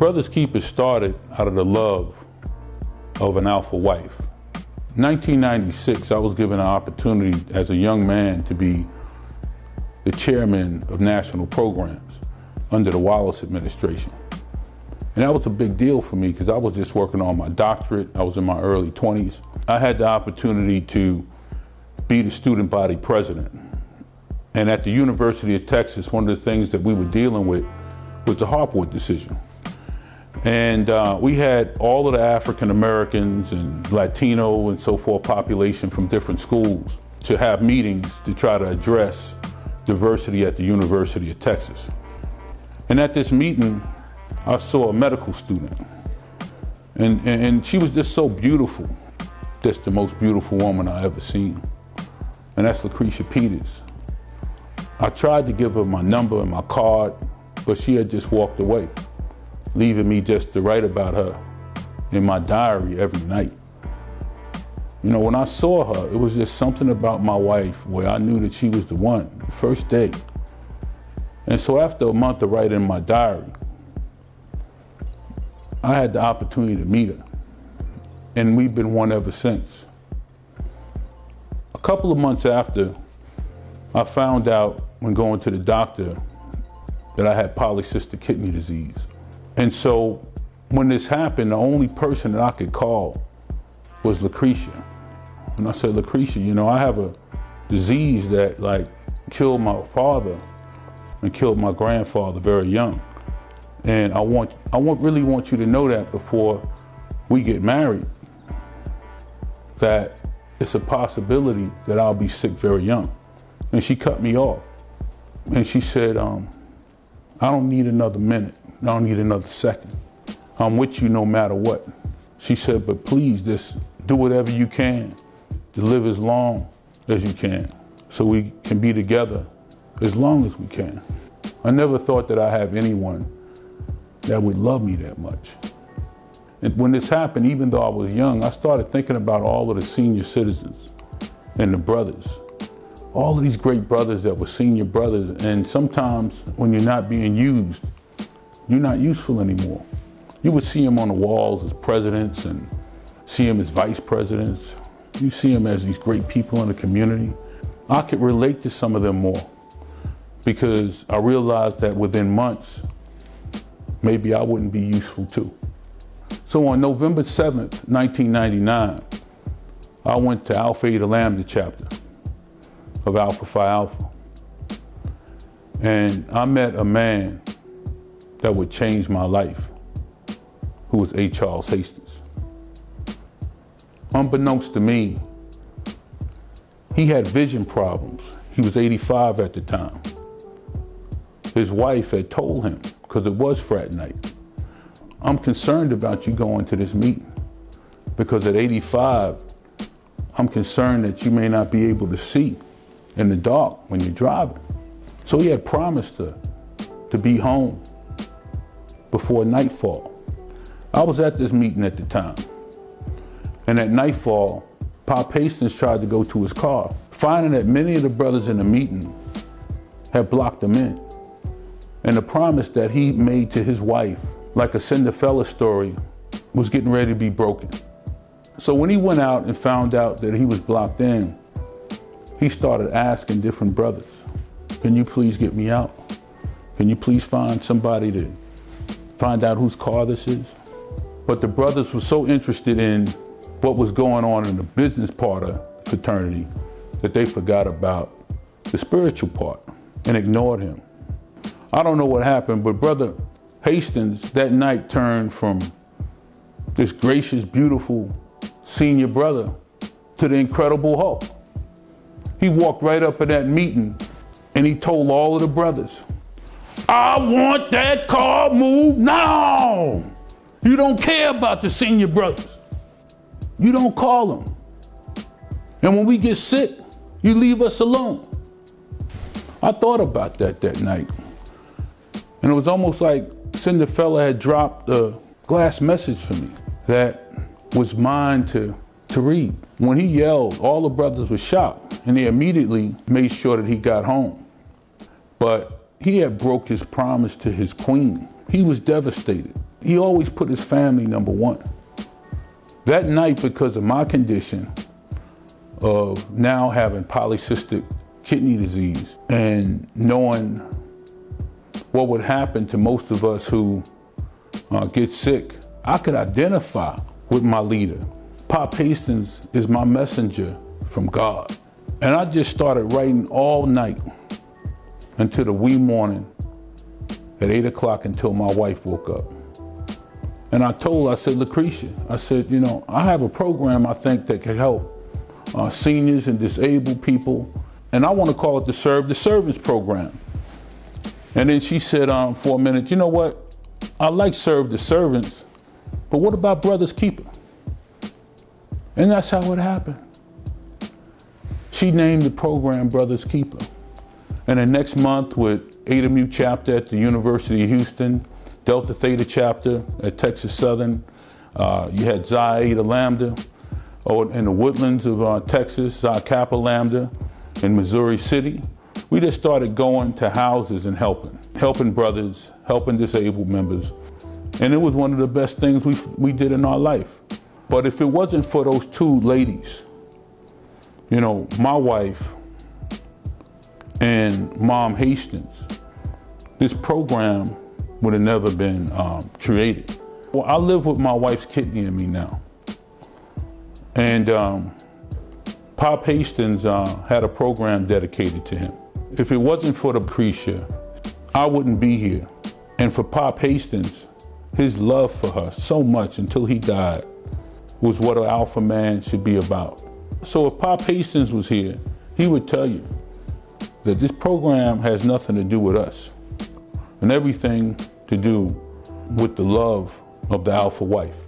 Brothers Keepers started out of the love of an alpha wife. In 1996, I was given an opportunity as a young man to be the chairman of national programs under the Wallace administration. And that was a big deal for me because I was just working on my doctorate. I was in my early 20s. I had the opportunity to be the student body president. And at the University of Texas, one of the things that we were dealing with was the Harpwood decision. And we had all of the African Americans and Latino and so forth population from different schools to have meetings to try to address diversity at the University of Texas. And at this meeting, I saw a medical student. And she was just so beautiful. Just the most beautiful woman I ever seen. And that's Lucretia Peters. I tried to give her my number and my card, but she had just walked away, leaving me just to write about her in my diary every night. You know, when I saw her, it was just something about my wife where I knew that she was the one, the first day. And so after a month of writing my diary, I had the opportunity to meet her. And we've been one ever since. A couple of months after, I found out when going to the doctor that I had polycystic kidney disease. And so when this happened, the only person that I could call was Lucretia. And I said, Lucretia, you know, I have a disease that like killed my father and killed my grandfather very young. And I really want you to know that before we get married, that it's a possibility that I'll be sick very young. And she cut me off. And she said, I don't need another minute. I don't need another second. I'm with you no matter what. She said, but please just do whatever you can to live as long as you can so we can be together as long as we can. I never thought that I have anyone that would love me that much. And when this happened, even though I was young, I started thinking about all of the senior citizens and the brothers. All of these great brothers that were senior brothers, and sometimes when you're not being used, you're not useful anymore. You would see them on the walls as presidents and see them as vice presidents. You see them as these great people in the community. I could relate to some of them more because I realized that within months, maybe I wouldn't be useful too. So on November 7th, 1999, I went to Alpha Phi Lambda chapter of Alpha Phi Alpha. And I met a man that would change my life, who was A. Charles Hastings. Unbeknownst to me, he had vision problems. He was 85 at the time. His wife had told him, because it was frat night, I'm concerned about you going to this meeting because at 85, I'm concerned that you may not be able to see in the dark when you're driving. So he had promised her to be home before nightfall. I was at this meeting at the time. And at nightfall, Pop Hastings tried to go to his car, finding that many of the brothers in the meeting had blocked him in. And the promise that he made to his wife, like a Cinderella story, was getting ready to be broken. So when he went out and found out that he was blocked in, he started asking different brothers, can you please get me out? Can you please find somebody to find out whose car this is? But the brothers were so interested in what was going on in the business part of the fraternity that they forgot about the spiritual part and ignored him. I don't know what happened, but Brother Hastings that night turned from this gracious, beautiful senior brother to the Incredible Hulk. He walked right up at that meeting and he told all of the brothers, I want that car moved now. You don't care about the senior brothers. You don't call them. And when we get sick, you leave us alone. I thought about that night. And it was almost like Cinderella had dropped a glass message for me that was mine to read. When he yelled, all the brothers were shocked, and they immediately made sure that he got home. But he had broke his promise to his queen. He was devastated. He always put his family number one. That night, because of my condition of now having polycystic kidney disease and knowing what would happen to most of us who get sick, I could identify with my leader. Pop Hastings is my messenger from God. And I just started writing all night until the wee morning at 8 o'clock until my wife woke up. And I told her, I said, Lucretia, I said, you know, I have a program I think that can help seniors and disabled people. And I want to call it the Serve the Servants program. And then she said for a minute, you know what? I like Serve the Servants, but what about Brother's Keeper? And that's how it happened. She named the program Brother's Keeper. And the next month with Ada Mu chapter at the University of Houston, Delta Theta chapter at Texas Southern, you had Xi Eta Lambda in the woodlands of Texas, Xi Kappa Lambda in Missouri City. We just started going to houses and helping brothers, helping disabled members. And it was one of the best things we did in our life. But if it wasn't for those two ladies, you know, my wife and Mom Hastings, this program would have never been created. Well, I live with my wife's kidney in me now. And Pop Hastings had a program dedicated to him. If it wasn't for the Lucretia, I wouldn't be here. And for Pop Hastings, his love for her so much until he died was what an alpha man should be about. So if Pop Hastings was here, he would tell you that this program has nothing to do with us and everything to do with the love of the alpha wife.